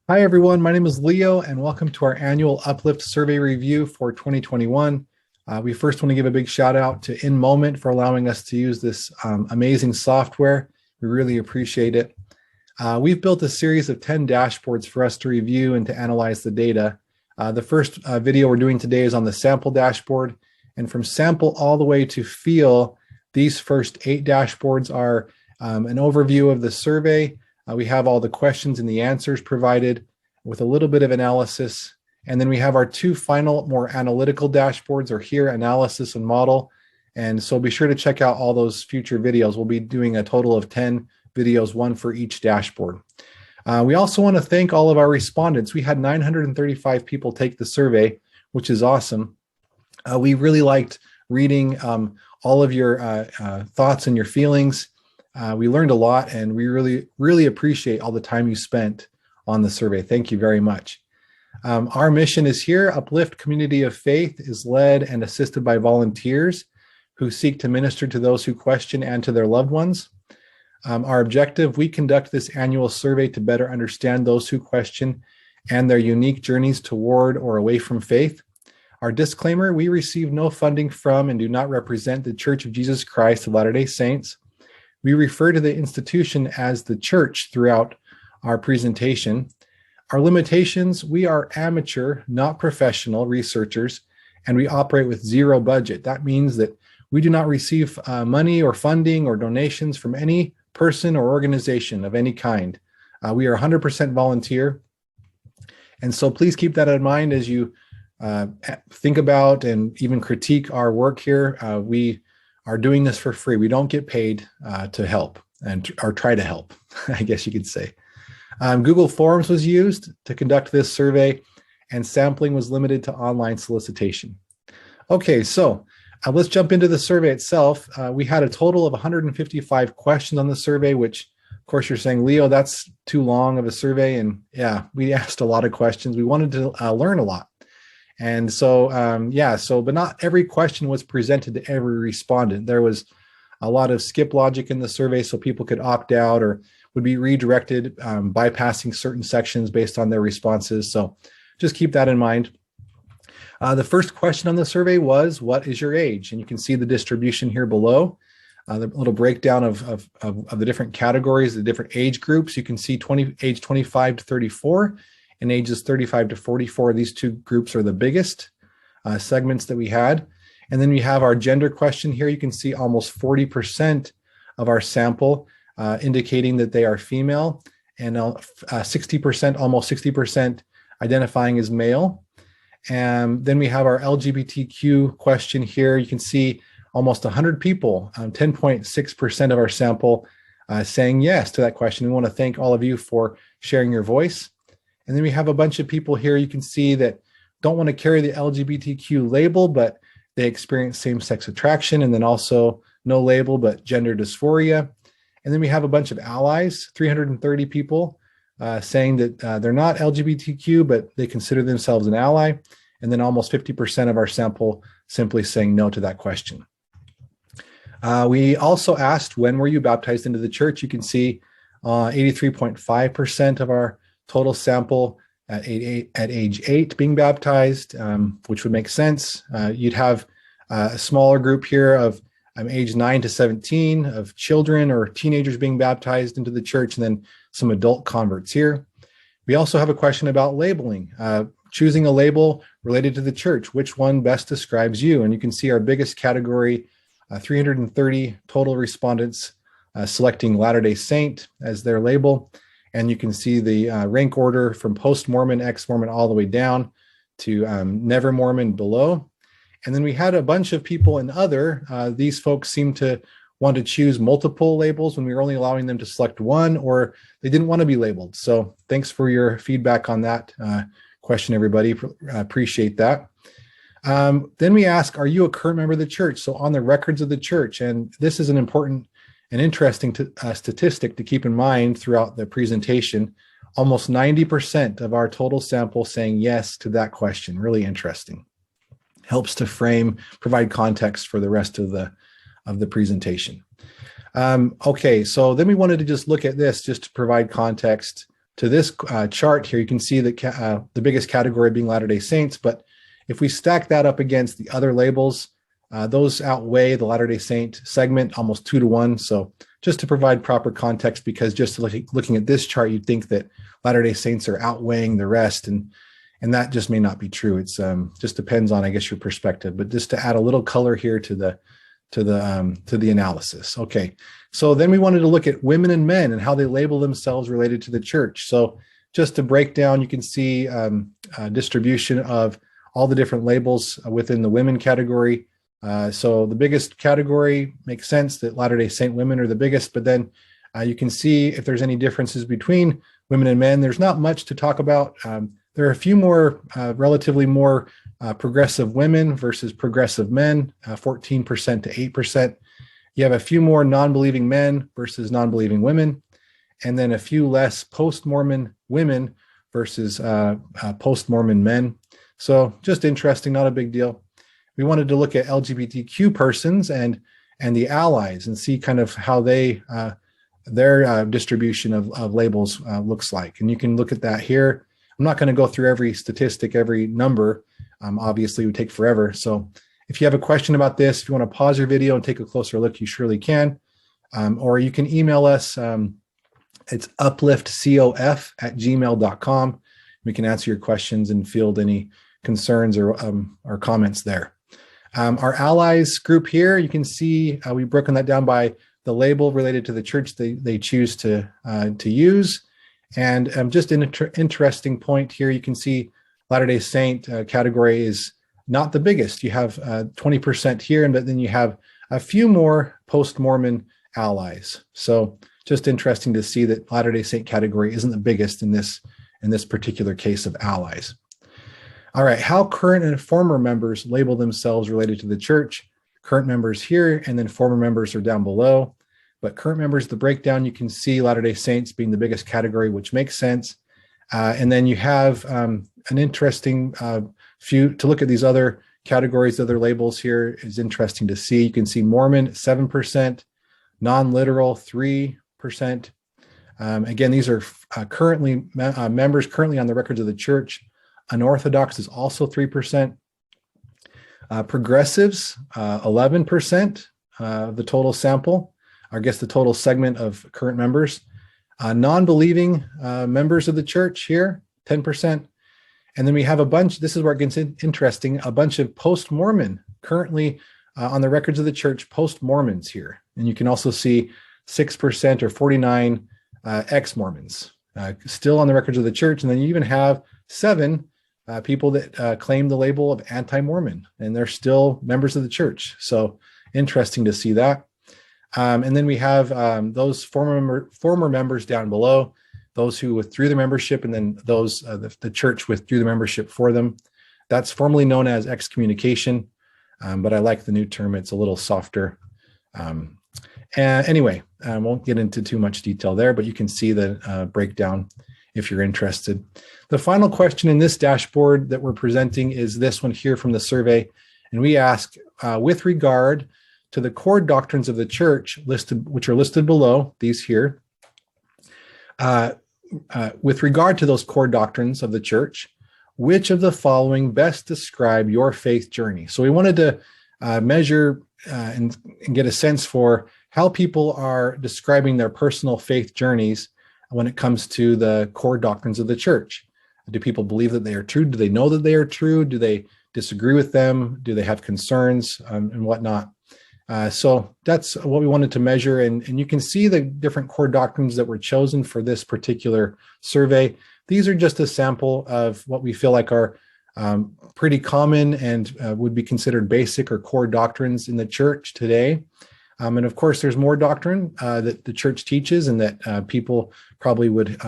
Hi, everyone. My name is Leo, and welcome to our annual Uplift survey review for 2021. We first want to give a big shout out to InMoment for allowing us to use this amazing software. We really appreciate it. We've built a series of 10 dashboards for us to review and to analyze the data. The first video we're doing today is on the sample dashboard, and from sample all the way to feel, these first 8 dashboards are an overview of the survey. We have all the questions and the answers provided with a little bit of analysis. And then we have our 2 final, more analytical dashboards, or here, analysis and model. And so be sure to check out all those future videos. We'll be doing a total of 10 videos, 1 for each dashboard. We also want to thank all of our respondents. We had 935 people take the survey, which is awesome. We really liked reading all of your thoughts and your feelings. We learned a lot, and we really appreciate all the time you spent on the survey. Thank you very much. Our mission is here. Uplift Community of Faith is led and assisted by volunteers who seek to minister to those who question and to their loved ones. Our objective, we conduct this annual survey to better understand those who question and their unique journeys toward or away from faith. Our disclaimer, we receive no funding from and do not represent the Church of Jesus Christ of Latter-day Saints. We refer to the institution as the church throughout our presentation. Our limitations, we are amateur, not professional researchers, and we operate with 0 budget. That means that we do not receive money or funding or donations from any person or organization of any kind. We are 100% volunteer. And so please keep that in mind as you think about and even critique our work here. We are doing this for free. We don't get paid to help or try to help, I guess you could say. Google Forms was used to conduct this survey, and sampling was limited to online solicitation. Okay, so let's jump into the survey itself. We had a total of 155 questions on the survey, which, of course, you're saying, Leo, that's too long of a survey. And yeah, we asked a lot of questions. We wanted to learn a lot. And so, but not every question was presented to every respondent. There was a lot of skip logic in the survey, so people could opt out or would be redirected, bypassing certain sections based on their responses. So just keep that in mind. The first question on the survey was, what is your age? And you can see the distribution here below, the little breakdown of the different categories, the different age groups. You can see age 25 to 34. And ages 35 to 44, these 2 groups are the biggest segments that we had. And then we have our gender question here. You can see almost 40% of our sample indicating that they are female, and 60%, almost 60% identifying as male. And then we have our LGBTQ question here. You can see almost 100 people, 10.6% of our sample saying yes to that question. We want to thank all of you for sharing your voice. And then we have a bunch of people here you can see that don't want to carry the LGBTQ label, but they experience same-sex attraction, and then also no label, but gender dysphoria. And then we have a bunch of allies, 330 people saying that they're not LGBTQ, but they consider themselves an ally. And then almost 50% of our sample simply saying no to that question. We also asked, when were you baptized into the church? You can see 83.5% of our total sample at age 8 being baptized, which would make sense. You'd have a smaller group here of age 9 to 17 of children or teenagers being baptized into the church, and then some adult converts here. We also have a question about labeling, choosing a label related to the church. Which one best describes you? And you can see our biggest category, 330 total respondents selecting Latter-day Saint as their label. And you can see the rank order from post-Mormon, ex-Mormon, all the way down to never Mormon below. And then we had a bunch of people in other. These folks seem to want to choose multiple labels when we were only allowing them to select one, or they didn't want to be labeled. So thanks for your feedback on that question, everybody. Appreciate that. Then we ask, are you a current member of the church? So on the records of the church, and this is an important and interesting statistic to keep in mind throughout the presentation, almost 90% of our total sample saying yes to that question. Really interesting. Helps to provide context for the rest of the presentation. Okay, so then we wanted to just look at this just to provide context to this chart here, you can see that the biggest category being Latter-day Saints. But if we stack that up against the other labels, those outweigh the Latter-day Saint segment almost 2 to 1. So just to provide proper context, because just looking at this chart, you'd think that Latter-day Saints are outweighing the rest, and that just may not be true. It's just depends on, I guess, your perspective. But just to add a little color here to the analysis. Okay, so then we wanted to look at women and men and how they label themselves related to the church. So just to break down, you can see distribution of all the different labels within the women category. So the biggest category makes sense that Latter-day Saint women are the biggest, but then you can see if there's any differences between women and men. There's not much to talk about. There are a few more, relatively more progressive women versus progressive men, 14% to 8%. You have a few more non-believing men versus non-believing women, and then a few less post-Mormon women versus post-Mormon men. So just interesting, not a big deal. We wanted to look at LGBTQ persons and the allies and see kind of how they their distribution of labels looks like. And you can look at that here. I'm not going to go through every statistic, every number. Obviously, it would take forever. So if you have a question about this, if you want to pause your video and take a closer look, you surely can. Or you can email us. It's upliftcof@gmail.com. We can answer your questions and field any concerns or comments there. Our allies group here, you can see we've broken that down by the label related to the church they choose to use. And just an interesting point here, you can see Latter-day Saint category is not the biggest. You have 20% here, but then you have a few more post-Mormon allies. So just interesting to see that Latter-day Saint category isn't the biggest in this particular case of allies. All right, how current and former members label themselves related to the church. Current members here, and then former members are down below. But current members, the breakdown, you can see Latter-day Saints being the biggest category, which makes sense. And then you have an interesting few to look at these other categories, other labels here is interesting to see. You can see Mormon, 7%, non-literal, 3%. Again, these are currently members currently on the records of the church. Unorthodox is also 3%. Progressives, 11% of the total sample. I guess the total segment of current members. Non-believing members of the church here, 10%. And then we have a bunch, this is where it gets interesting, a bunch of post-Mormon currently on the records of the church, post-Mormons here. And you can also see 6% or 49 ex-Mormons still on the records of the church. And then you even have 7 people that claim the label of anti-Mormon, and they're still members of the church. So interesting to see that. And then we have those former members down below, those who withdrew the membership, and then those the church withdrew the membership for them. That's formally known as excommunication, but I like the new term. It's a little softer. And anyway, I won't get into too much detail there, but you can see the breakdown if you're interested. The final question in this dashboard that we're presenting is this one here from the survey. And we ask, with regard to the core doctrines of the church listed, which are listed below, these here, with regard to those core doctrines of the church, which of the following best describe your faith journey? So we wanted to measure and get a sense for how people are describing their personal faith journeys when it comes to the core doctrines of the church. Do people believe that they are true? Do they know that they are true? Do they disagree with them? Do they have concerns and whatnot? So that's what we wanted to measure. And you can see the different core doctrines that were chosen for this particular survey. These are just a sample of what we feel like are pretty common and would be considered basic or core doctrines in the church today. And of course, there's more doctrine that the church teaches and that people probably would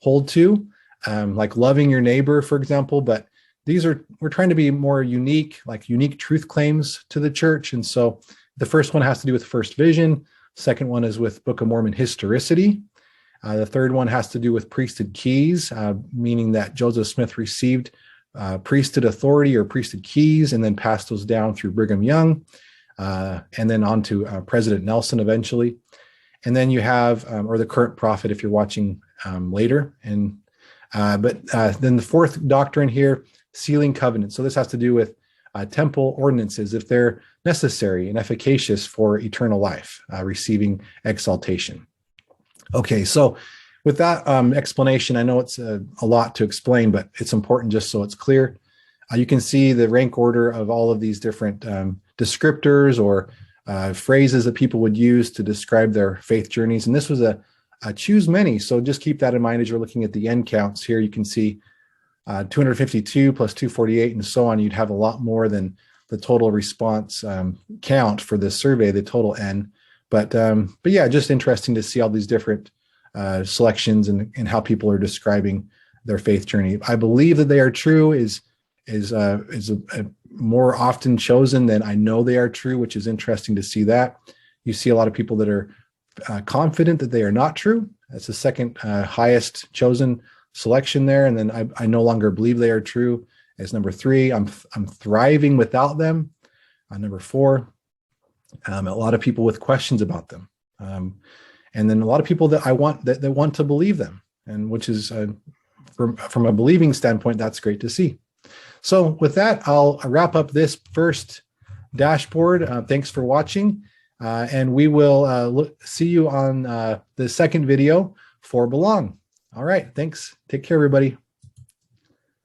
hold to, like loving your neighbor, for example. But we're trying to be more unique, like unique truth claims to the church. And so the first one has to do with first vision. Second one is with Book of Mormon historicity. The third one has to do with priesthood keys, meaning that Joseph Smith received priesthood authority or priesthood keys and then passed those down through Brigham Young and then on to President Nelson eventually. And then you have, or the current prophet if you're watching later. And then the fourth doctrine here, sealing covenants. So this has to do with temple ordinances, if they're necessary and efficacious for eternal life, receiving exaltation. Okay, so with that explanation, I know it's a lot to explain, but it's important just so it's clear. You can see the rank order of all of these different descriptors or phrases that people would use to describe their faith journeys. And this was a choose many. So just keep that in mind as you're looking at the end counts here. You can see 252 plus 248 and so on. You'd have a lot more than the total response count for this survey, the total N. But yeah, just interesting to see all these different selections and how people are describing their faith journey. I believe that they are true is more often chosen than I know they are true, which is interesting to see that. You see a lot of people that are confident that they are not true. That's the second highest chosen selection there. And then I no longer believe they are true as number 3. I'm thriving without them. Number 4, a lot of people with questions about them. And then a lot of people that I want that want to believe them, and which is from a believing standpoint, that's great to see. So with that, I'll wrap up this first dashboard. Thanks for watching, and we will see you on the second video for Belong. All right, thanks. Take care, everybody.